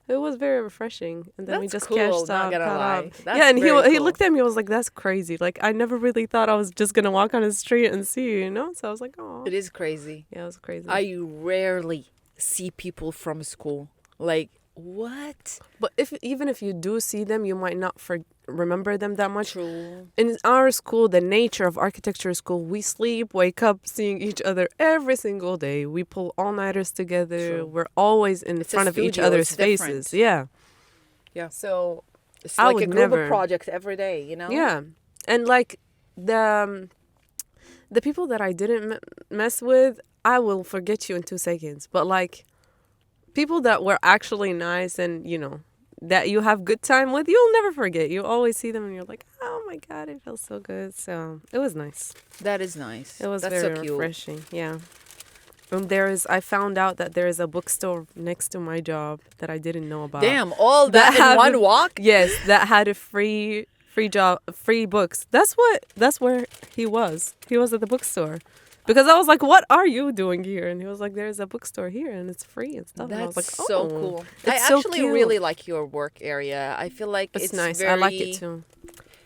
It was very refreshing. And then we That's just cool, cashed not out, gonna caught lie. up. That's Yeah, and very he cool. looked at me. I was like, "That's crazy." Like I never really thought I was just gonna walk on the street and see you, you know. So I was like, "Oh, It is crazy. yeah, it was crazy." I rarely see people from school. Like, what? But even if you do see them, you might not remember them that much. True. In our school, the nature of architecture school, we sleep, wake up, seeing each other every single day. We pull all-nighters together. True. We're always in It's a front of each studio, other's it's different. faces. Yeah. Yeah. So It's I like would a group never. of projects every day, you know? Yeah. And like the people that I didn't mess with, I will forget you in 2 seconds. But like people that were actually nice and, you know, that you have good time with, you'll never forget. You always see them and you're like, oh my God, it feels so good. So it was nice. That is nice. It was That's very so cute. refreshing. Yeah. And I found out that there is a bookstore next to my job that I didn't know about. Damn, all that in one had- walk? Yes, that had a free books. That's where he was. He was at the bookstore. Because I was like, what are you doing here? And he was like, there's a bookstore here and it's free and stuff. And I was That's like, so oh, cool. it's I so actually cute. really like your work area. I feel like It's it's nice. very, I like it too.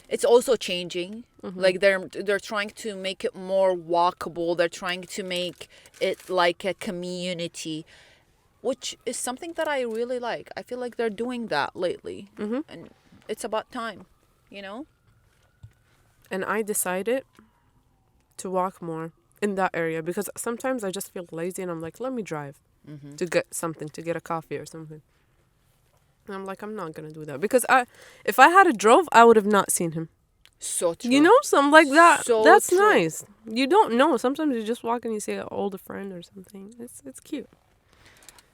It's also changing. Mm-hmm. Like they're trying to make it more walkable. They're trying to make it like a community, which is something that I really like. I feel like they're doing that lately. Mm-hmm. And it's about time, you know? And I decided to walk more in that area because sometimes I just feel lazy and I'm like, let me drive to get something, to get a coffee or something. And I'm like, I'm not going to do that because if I had a drove, I would have not seen him. So true. You know, something like that. So That's true. nice. You don't know. Sometimes you just walk and you see an older friend or something. It's cute.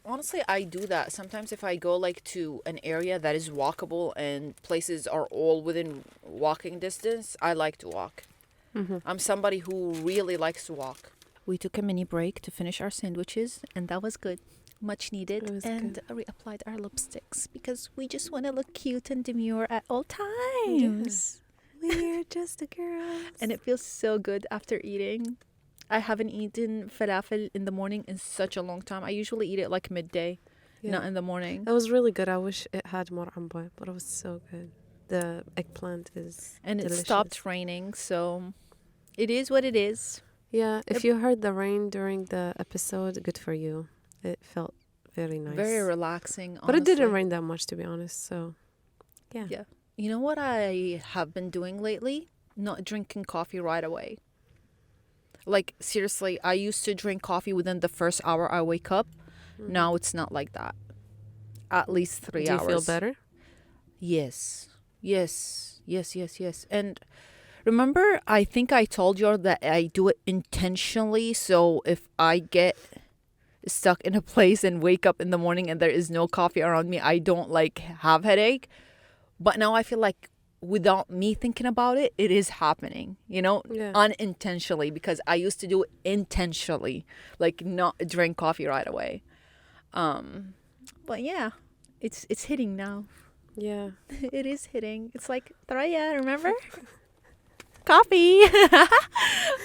Honestly, I do that. Sometimes if I go like to an area that is walkable and places are all within walking distance, I like to walk. Mm-hmm. I'm somebody who really likes to walk. We took a mini break to finish our sandwiches and that was good. Much needed. It was And we applied our lipsticks because we just want to look cute and demure at all times. We're just a girl. And it feels so good after eating. I haven't eaten falafel in the morning in such a long time. I usually eat it like midday, not in the morning. That was really good. I wish it had more amba, but it was so good. The eggplant is And delicious. it stopped raining, so it is what it is. Yeah, if you heard the rain during the episode, good for you. It felt very nice. Very relaxing, But it didn't honestly. rain that much, to be honest. So, yeah. Yeah. You know what I have been doing lately? Not drinking coffee right away. Like, seriously, I used to drink coffee within the first hour I wake up. Now it's not like that. At least 3 Do you hours. feel better? Yes. Yes. Yes, yes, yes. And remember, I think I told you that I do it intentionally. So if I get stuck in a place and wake up in the morning and there is no coffee around me, I don't like have headache. But now I feel like without me thinking about it, it is happening, you know, Yeah. unintentionally, because I used to do it intentionally, like not drink coffee right away. But yeah, it's hitting now. Yeah. It is hitting. It's like Thuraya, remember? Coffee.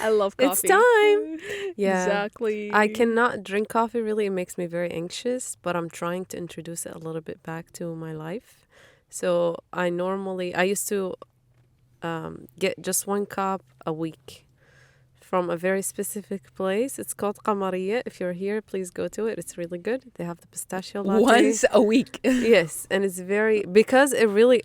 I love coffee. It's time. Yeah. Exactly. I cannot drink coffee, really. It makes me very anxious, but I'm trying to introduce it a little bit back to my life. So I used to get just 1 cup a week from a very specific place. It's called Qamariya. If you're here, please go to it. It's really good. They have the pistachio latte. Once a week. Yes, and it's because it really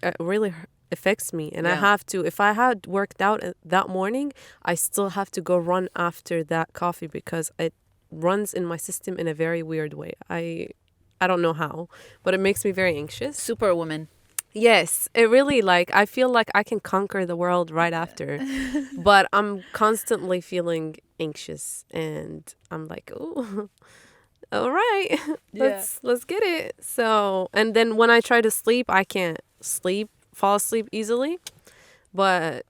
affects me, and I Yeah. have to. If I had worked out that morning, I still have to go run after that coffee because it runs in my system in a very weird way. I don't know how, but it makes me very anxious. Superwoman. Yes, it really I feel like I can conquer the world right after, but I'm constantly feeling anxious, and I'm like, oh, all right, let's get it. So, and then when I try to sleep, I can't fall asleep easily. But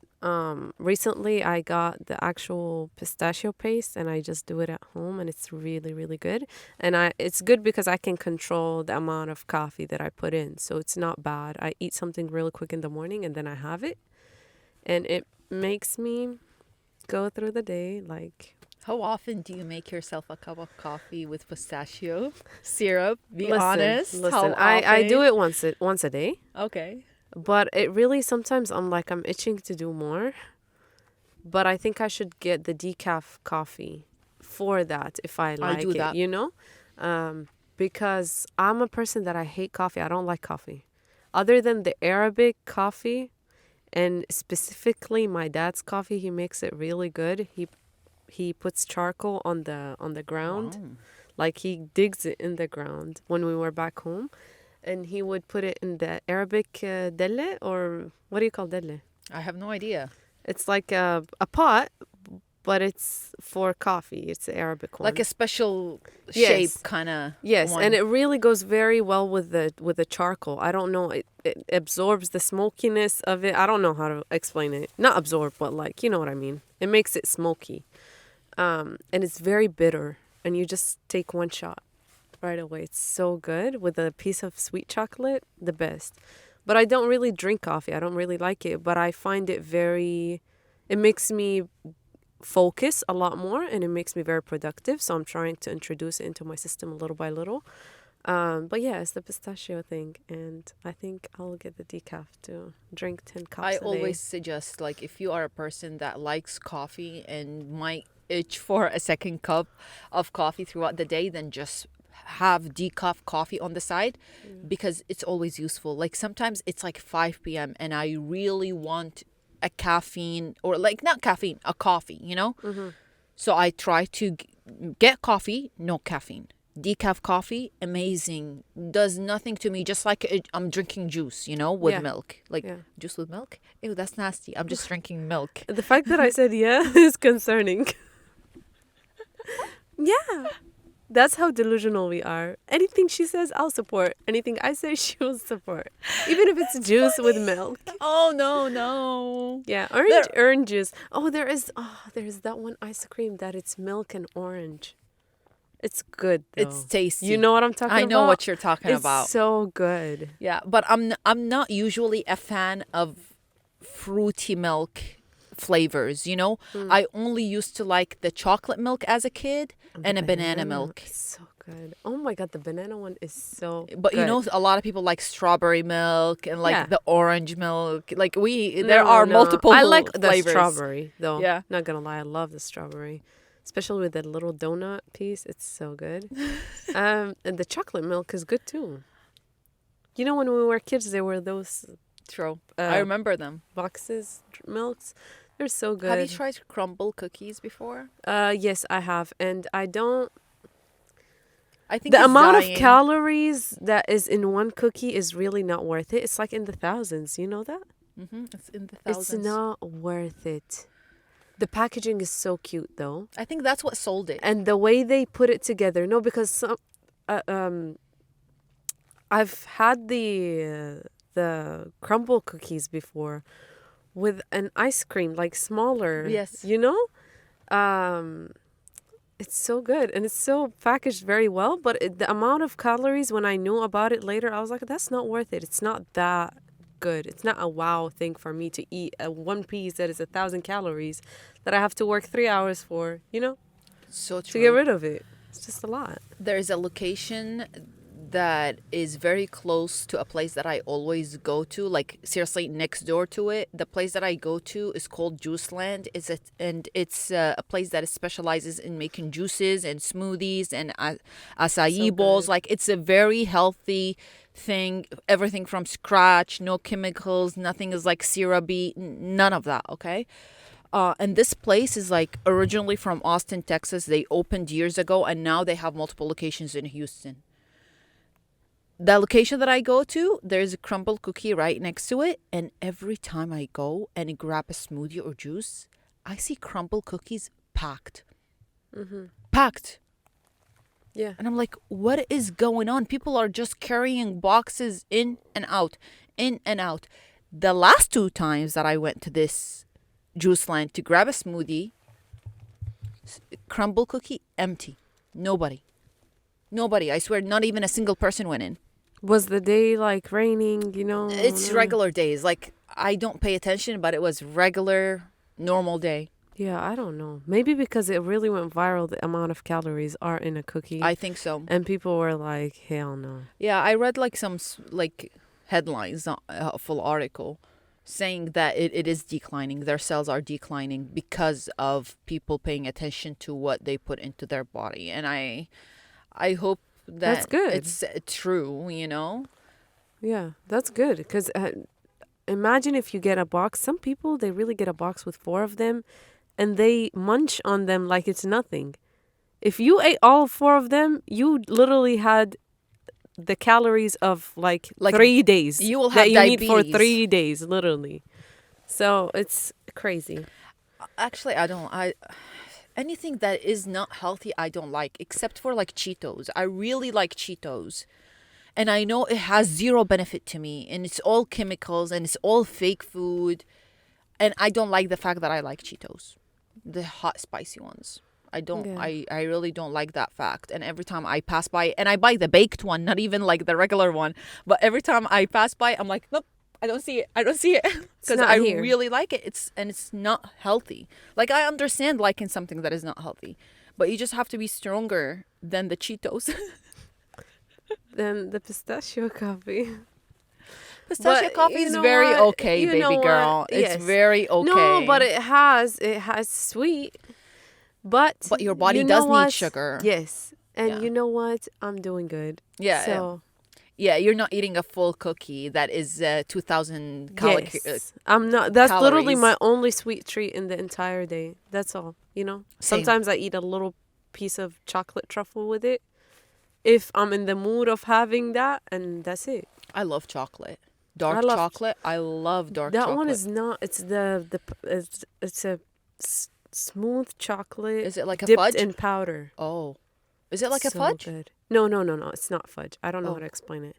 recently I got the actual pistachio paste and I just do it at home and it's really, really good. And it's good because I can control the amount of coffee that I put in. So it's not bad. I eat something really quick in the morning and then I have it. And it makes me go through the day like How often do you make yourself a cup of coffee with pistachio syrup? Be Listen, honest. listen. How I do often? it once a day, Okay. but it really sometimes I'm itching to do more. But I think I should get the decaf coffee for that if I I do like it, that. you know? Because I'm a person that I hate coffee. I don't like coffee. Other than the Arabic coffee and specifically my dad's coffee, he makes it really good. He puts charcoal on the ground. Wow. Like he digs it in the ground when we were back home and he would put it in the Arabic delle or what do you call delle? I have no idea. It's like a pot, but it's for coffee. It's the Arabic one. Like a special shape Yes. kind of Yes, one. and it really goes very well with the charcoal. I don't know, it absorbs the smokiness of it. I don't know how to explain it. Not absorb, but like, you know what I mean. It makes it smoky. And it's very bitter, and you just take one shot right away. It's so good with a piece of sweet chocolate, the best. But I don't really drink coffee. I don't really like it, but I find it it makes me focus a lot more and it makes me very productive. So I'm trying to introduce it into my system little by little. But yeah, it's the pistachio thing. And I think I'll get the decaf to drink 10 cups I a day. always suggest, like, if you are a person that likes coffee and might itch for a second cup of coffee throughout the day, then just have decaf coffee on the side because it's always useful. Like sometimes it's like 5 p.m. and I really want a caffeine or like not caffeine, a coffee, you know? So I try to get coffee, no caffeine. Decaf coffee, amazing. Does nothing to me, just like I'm drinking juice, you know, with Yeah. milk. Like Yeah. juice with milk? Ew, that's nasty. I'm just drinking milk. The fact that I said yeah is concerning. Yeah. That's how delusional we are. Anything she says, I'll support. Anything I say, she will support. Even if it's juice with milk. Oh, no. Yeah, orange juice. There's that one ice cream that it's milk and orange. It's good though. It's tasty. You know what I'm talking about? I know what you're talking it's about. so good. Yeah, but I'm not usually a fan of fruity milk flavors, you know? I only used to like the chocolate milk as a kid and a banana milk. It's so good. Oh my god, the banana one is so But good. you know, a lot of people like strawberry milk and like Yeah. the orange milk. Like there No, are no. multiple I like the flavors. strawberry though. Yeah. Not gonna lie, I love the strawberry. Especially with that little donut piece. It's so good. And the chocolate milk is good too. You know when we were kids there were those True. I remember them. boxes milks. They're so good. Have you tried crumble cookies before? Yes, I have. And I don't I think the it's amount dying. of calories that is in one cookie is really not worth it. It's like in the thousands, you know that? It's in the thousands. It's not worth it. The packaging is so cute though. I think that's what sold it. And the way they put it together. No, because I've had the crumble cookies before with an ice cream, like smaller. Yes. You know? It's so good and it's so packaged very well. But the amount of calories when I knew about it later, I was like, that's not worth it. It's not that good. It's not a wow thing for me to eat a one piece that is 1,000 calories that I have to work 3 hours for, you know, So to true. get rid of it. It's just a lot. There's a location that is very close to a place that I always go to, like seriously next door to it. The place that I go to is called Juice Land. It's a place that specializes in making juices and smoothies and acai So bowls. good. Like it's a very healthy thing, everything from scratch, no chemicals, nothing is like syrupy, none of that, okay? And this place is like originally from Austin, Texas. They opened years ago and now they have multiple locations in Houston. The location that I go to, there's a crumble cookie right next to it. And every time I go and grab a smoothie or juice, I see crumble cookies packed. Packed. Yeah. And I'm like, what is going on? People are just carrying boxes in and out, in and out. The last 2 times that I went to this juice line to grab a smoothie, crumble cookie, empty. Nobody. I swear, not even a single person went in. Was the day like raining, you know? It's regular days. Like, I don't pay attention, but it was regular, normal day. Yeah, I don't know. Maybe because it really went viral, the amount of calories are in a cookie. I think so. And people were like, hell no. Yeah, I read like some like headlines, not a full article, saying that it is declining. Their sales are declining because of people paying attention to what they put into their body. And I hope That's that good. it's true, you know? Yeah, that's good. Because imagine if you get a box. Some people, they really get a box with 4 of them and they munch on them like it's nothing. If you ate all 4 of them, you literally had the calories of like 3 days. You will that have you need for diabetes. 3 days, literally. So it's crazy. Actually, I anything that is not healthy, I don't like, except for like Cheetos. I really like Cheetos. And I know it has zero benefit to me, and it's all chemicals and it's all fake food. And I don't like the fact that I like Cheetos, the hot spicy ones. I don't. Yeah. I really don't like that fact. And every time I pass by, and I buy the baked one, not even like the regular one, but every time I pass by, I'm like, nope, I don't see it. I don't see it because not I here. really like it. It's not healthy. Like I understand liking something that is not healthy, but you just have to be stronger than the Cheetos. Then the pistachio coffee. Pistachio But coffee you is know very what? okay, You baby know girl. what? It's Yes. very okay. No, but it has sweet. But your body you does know need what? sugar. Yes. And Yeah. you know what? I'm doing good. Yeah. So Yeah, you're not eating a full cookie that is 2,000 calories. yes. I'm not. That's literally calories. my only sweet treat in the entire day. That's all. You know. Same. Sometimes I eat a little piece of chocolate truffle with it, if I'm in the mood of having that, and that's it. I love chocolate. Dark love- chocolate. I love dark That chocolate. one is not. It's it's a smooth chocolate. Is it like a dipped fudge? in powder? Oh. Is it like a So fudge? Good. No. It's not fudge. I don't know Oh. how to explain it.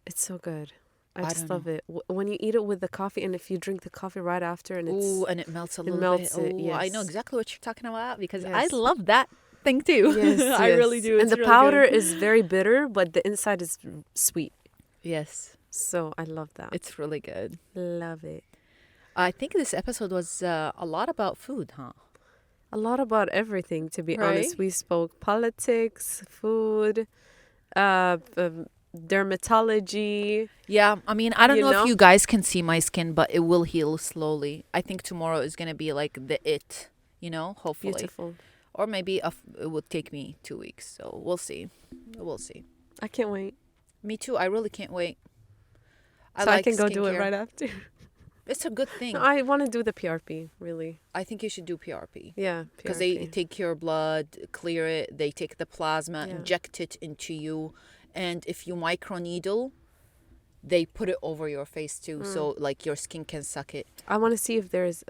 It's so good. I I just don't love it. When you eat it with the coffee, and if you drink the coffee right after, and it's Ooh, and it melts a little melts bit. it, Ooh, I know yes. exactly what you're talking about because I Yes. love that thing too. yes, I really do. And It's the really powder good. is very bitter, but the inside is sweet. Yes, So I love that. it's really good. Love it. I think this episode was a lot about food, huh? A lot about everything, to be honest. Right? We spoke politics, food, dermatology. Yeah, I mean, I don't You know know? if you guys can see my skin, but it will heal slowly. I think tomorrow is going to be like hopefully. Beautiful. Or maybe it would take me 2 weeks. So we'll see. We'll see. I can't wait. Me too. I really can't wait. So I can go do it skincare. right after. It's a good thing. No, I want to do the PRP, really. I think you should do PRP. Yeah, Because they PRP. take your blood, clear it, they take the plasma, Yeah. inject it into you. And if you microneedle, they put it over your face too. So like your skin can suck it. I want to see if there's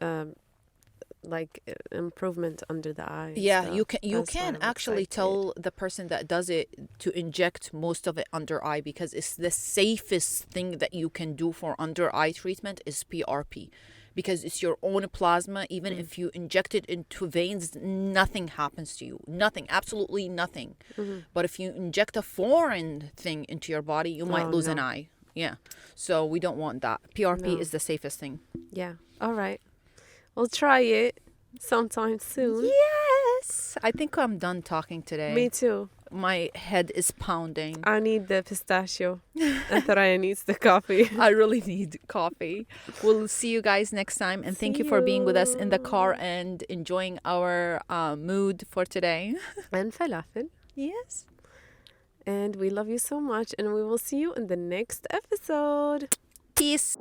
improvement under the eye. and Yeah, stuff. you That's why can I'm actually excited. tell the person that does it to inject most of it under eye because it's the safest thing that you can do for under eye treatment is PRP because it's your own plasma. Even if you inject it into veins, nothing happens to you. Nothing, absolutely nothing. But if you inject a foreign thing into your body, you might Oh, lose an no. eye. Yeah. So we don't want that. PRP No. is the safest thing. Yeah. All right. We'll try it sometime soon. Yes. I think I'm done talking today. Me too. My head is pounding. I need the pistachio, and Thuraya needs the coffee. I really need coffee. We'll see you guys next time. And thank you for being with us in the car and enjoying our mood for today. And falafel. Yes. And we love you so much, and we will see you in the next episode. Peace.